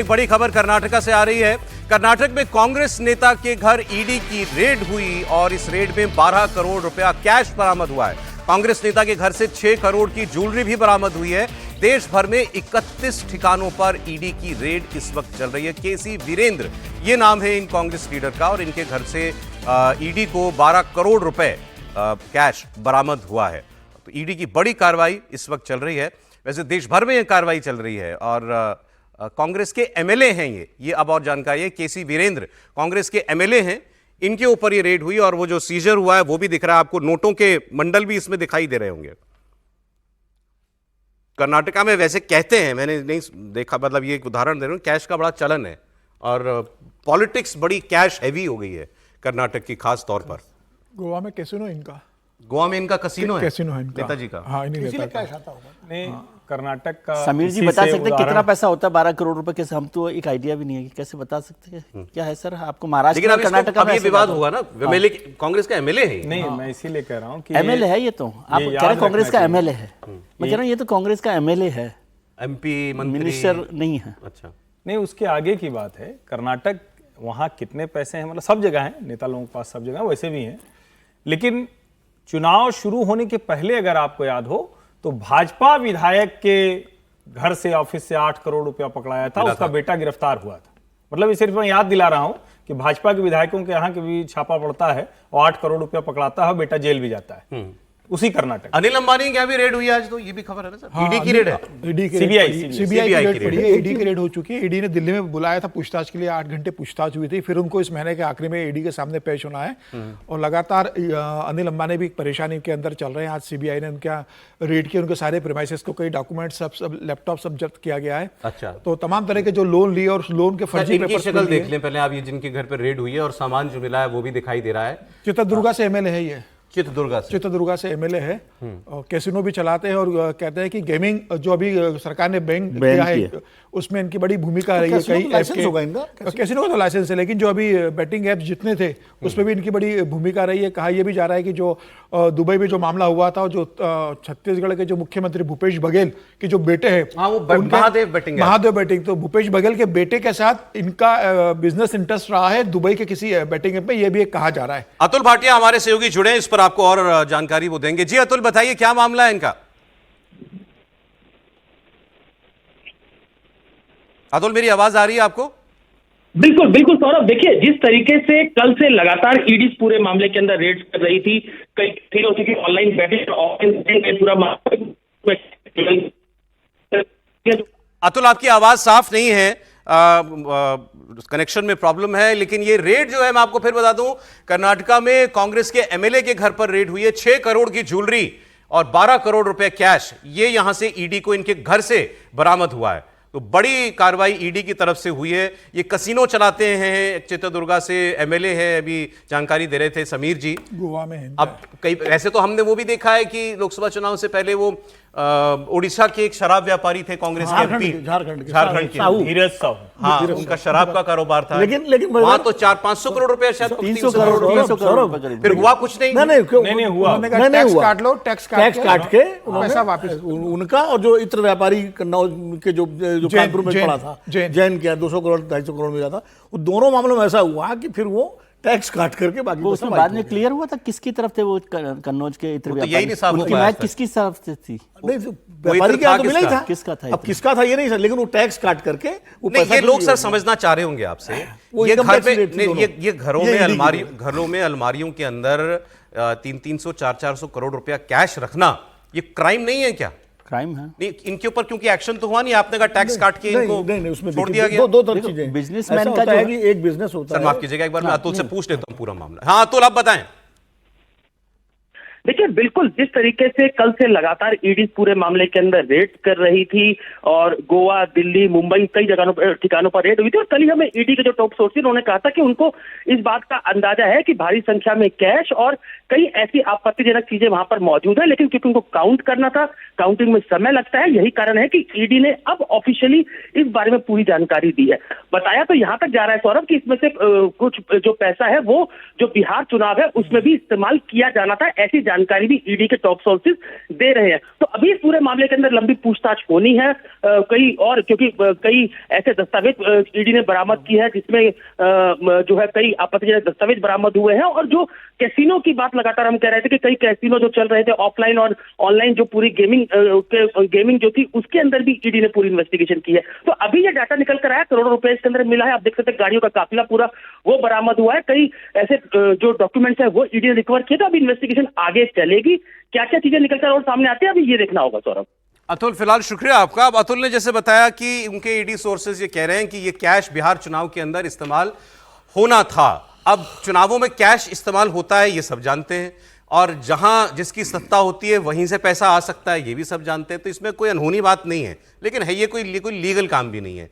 एक बड़ी खबर कर्नाटका से आ रही है। कर्नाटक में कांग्रेस नेता के घर ईडी की रेड हुई और इस रेड में 12 करोड़ रुपया कैश बरामद हुआ है। कांग्रेस नेता के घर से 6 करोड़ की ज्वेलरी भी बरामद हुई है। देश भर में 31 ठिकानों पर ईडी की रेड इस वक्त चल रही है। केसी वीरेंद्र ये नाम है इन कांग्रेस लीडर का और इनके घर से ईडी को 12 करोड़ रुपए कैश बरामद हुआ है। तो ईडी की बड़ी कार्रवाई इस वक्त चल रही है। वैसे देश भर में यह कार्रवाई चल रही है और कांग्रेस के एमएलए हैं ये अब और जानकारी है। केसी वीरेंद्र कांग्रेस के एमएलए हैं, इनके ऊपर ये रेड हुई और वो जो सीजर हुआ है वो भी दिख रहा है आपको। नोटों के मंडल भी इसमें दिखाई दे रहे होंगे। कर्नाटका में वैसे कहते हैं, मैंने नहीं देखा, मतलब ये एक उदाहरण दे रहा हूं, कैश का बड़ा चलन है और पॉलिटिक्स बड़ी कैश हैवी हो गई है कर्नाटक की, खास तौर पर। गोवा में कैसीनो इनका, गोवा में इनका कसीनो है, कैसीनो है इनका, नेताजी का। हाँ, इन्हीं नेता का। कैश आता होगा। नहीं, कर्नाटक का समीर जी बता सकते हैं कितना पैसा होता है 12 करोड़ रुपए? कैसे, हम तो एक आइडिया भी नहीं है कि कैसे बता सकते हैं क्या है सर आपको महाराष्ट्र लेकिन में कर्नाटक का? ये विवाद होगा ना, एमएलए कांग्रेस का एमएलए है। नहीं, मैं इसीलिए कह रहा हूँ कि एमएलए है ये, तो आप कह रहे हैं कांग्रेस का एमएलए है। मैं कह रहा हूँ ये तो कांग्रेस का एमएलए है, एमपी मंत्री, मिनिस्टर नहीं है। अच्छा नहीं, उसके आगे की बात है। कर्नाटक वहाँ कितने पैसे हैं, मतलब सब जगह हैं, नेता लोगों के पास सब जगह वैसे भी हैं। लेकिन चुनाव शुरू होने के पहले अगर आपको याद हो तो भाजपा विधायक के घर से, ऑफिस से 8 करोड़ रुपया पकड़ाया था, उसका बेटा गिरफ्तार हुआ था। मतलब ये सिर्फ मैं याद दिला रहा हूं कि भाजपा के विधायकों के यहाँ के भी छापा पड़ता है और 8 करोड़ रुपया पकड़ाता है, बेटा जेल भी जाता है। उसी कर्नाटक। अनिल अंबानी की क्या भी रेड हुई आज, तो ये भी खबर है ना सर। ईडी की रेड है, ईडी की सीबीआई की रेड पड़ी है। ईडी की रेड हो चुकी है। ईडी ने दिल्ली में बुलाया था पूछताछ के लिए, 8 घंटे पूछताछ हुई थी। फिर उनको इस महीने के आखिरी में ईडी के सामने पेश होना है और लगातार अनिल अंबानी भी परेशानी के अंदर चल रहे हैं। आज सीबीआई ने उनका रेड किया, उनके सारे प्रीमाइसेस को, कई डॉक्यूमेंट सब लैपटॉप सब जब्त किया गया है। अच्छा, तो तमाम तरह के जो लोन लिए और लोन के फर्जी पेपर शक्ल देख लें पहले आप, ये जिनके घर पर रेड हुई है और सामान जो मिला है वो भी दिखाई दे रहा है। चित्रदुर्गा से एमएलए है ये, चित्रदुर्गा से एमएलए है और कैसीनो भी चलाते हैं और कहते हैं कि गेमिंग जो अभी सरकार ने बैन किया है उसमें इनकी बड़ी भूमिका रही है। कई ऐप के कैसीनो का तो लाइसेंस है, लेकिन जो अभी बैटिंग ऐप्स जितने थे उसमें भी इनकी बड़ी भूमिका रही है। कहा यह भी जा रहा है कि जो दुबई में जो मामला हुआ था, जो छत्तीसगढ़ के जो मुख्यमंत्री भूपेश बघेल के जो बेटे हैं, महादेव बैटिंग, तो भूपेश बघेल के बेटे के साथ इनका बिजनेस इंटरेस्ट रहा है दुबई के किसी बैटिंग ऐप में, यह भी एक कहा जा रहा है। अतुल भाटिया हमारे सहयोगी जुड़े, इस पर आपको और जानकारी वो देंगे। जी अतुल, बताइए क्या मामला है इनका। अतुल, मेरी आवाज आ रही है आपको? बिल्कुल बिल्कुल सौरभ, देखिए जिस तरीके से कल से लगातार ईडी पूरे मामले के अंदर रेड कर रही थी, कई फिर हो चुकी ऑनलाइन बैटिंग, ऑफलाइन पूरा मामला। अतुल, आपकी आवाज साफ नहीं है, कनेक्शन में प्रॉब्लम है। लेकिन ये रेड जो है, मैं आपको फिर बता दूं, कर्नाटका में कांग्रेस के एमएलए के घर पर रेड हुई है। 6 करोड़ की ज्वेलरी और 12 करोड़ रुपए कैश, ये यहां से ईडी को इनके घर से बरामद हुआ है। तो बड़ी कार्रवाई ईडी की तरफ से हुई है। ये कसीनो चलाते हैं, चित्रदुर्गा से एमएलए है, अभी जानकारी दे रहे थे समीर जी, गोवा में। अब कई ऐसे तो हमने वो भी देखा है कि लोकसभा चुनाव से पहले वो ओडिशा के एक शराब व्यापारी थे कांग्रेस के एमपी, झारखंड के धीरज साहू, हाँ, उनका शराब का कारोबार था। लेकिन वहां तो 400-500 करोड़ रुपए, शायद 300 करोड़ फिर हुआ कुछ नहीं। नहीं हुआ, टैक्स काट लो, टैक्स काट के पैसा वापस उनका। और जो इत्र व्यापारी कन्नौज के जो कानपुर में पड़ा था, जैन किया 200 करोड़ 250 करोड़ मिला था, वो दोनों मामलों में ऐसा हुआ कि फिर वो टैक्स काट करके बाकी वो उसमें बाद में क्लियर हुआ था किसकी तरफ थे वो कन्नौज के इत्र व्यापारी, उनकी मैच किसकी तरफ से थी? नहीं, व्यापारी क्या तो मिला ही था, किसका था? अब किसका था ये नहीं सर, लेकिन वो टैक्स काट करके वो पैसा। ये लोग सर समझना चाह रहे होंगे आपसे, ये घर में, ये घरों में अलमारियों के अंदर 300-400 400 करोड़ रुपया कैश रखना, ये क्राइम नहीं है क्या? क्राइम है। नहीं, इनके ऊपर क्योंकि एक्शन तो हुआ नहीं, आपने का टैक्स काट के इनको नहीं, उसमें छोड़ दिया गया। दो चीजें, बिजनेसमैन का जो है कि एक बिजनेस होता है। सर माफ कीजिएगा, एक बार मैं अतुल से पूछ लेता हूं पूरा मामला। हाँ अतुल, आप बताएं। देखिए बिल्कुल जिस तरीके से कल से लगातार ईडी पूरे मामले के अंदर रेड कर रही थी और गोवा, दिल्ली, मुंबई कई जगहों ठिकानों पर रेड हुई थी, और कल ही हमें ईडी के जो टॉप सोर्स थे उन्होंने कहा था कि उनको इस बात का अंदाजा है कि भारी संख्या में कैश और कई ऐसी आपत्तिजनक चीजें वहां पर मौजूद है, लेकिन क्योंकि उनको काउंट करना था, काउंटिंग में समय लगता है, यही कारण है कि ईडी ने अब ऑफिशियली इस बारे में पूरी जानकारी दी है। बताया तो यहां तक जा रहा है सौरभ कि इसमें से कुछ जो पैसा है वो जो बिहार चुनाव है उसमें भी इस्तेमाल किया जाना था, ऐसी जानकारी भी ईडी के टॉप सोर्सेज दे रहे हैं। तो अभी इस पूरे मामले के अंदर लंबी पूछताछ होनी है, कई और क्योंकि कई ऐसे दस्तावेज ईडी ने बरामद की है जिसमें जो है कई आपत्तिजनक दस्तावेज बरामद हुए हैं, और जो कैसीनो की बात लगातार हम कह रहे थे कि कई कैसीनो जो चल रहे थे ऑफलाइन और ऑनलाइन, जो पूरी गेमिंग जो थी उसके अंदर भी ईडी ने पूरी इन्वेस्टिगेशन की है। तो अभी ये डाटा निकल कर आया, करोड़ों रुपए इसके अंदर मिला है। आप देख सकते हैं गाड़ियों का काफिला पूरा वो बरामद हुआ है, कई ऐसे जो डॉक्यूमेंट्स है वो ईडी ने रिकवर किए। तो अभी इन्वेस्टिगेशन आगे चलेगी, क्या क्या चीजें निकल कर और सामने आती है अभी ये देखना होगा। सौरभ, अतुल, फिलहाल शुक्रिया आपका। अब अतुल ने जैसे बताया कि उनके ईडी सोर्सेज ये कह रहे हैं कि ये कैश बिहार चुनाव के अंदर इस्तेमाल होना था। अब चुनावों में कैश इस्तेमाल होता है ये सब जानते हैं, और जहां जिसकी सत्ता होती है वहीं से पैसा आ सकता है ये भी सब जानते हैं, तो इसमें कोई अनहोनी बात नहीं है। लेकिन है ये कोई लीगल काम भी नहीं है।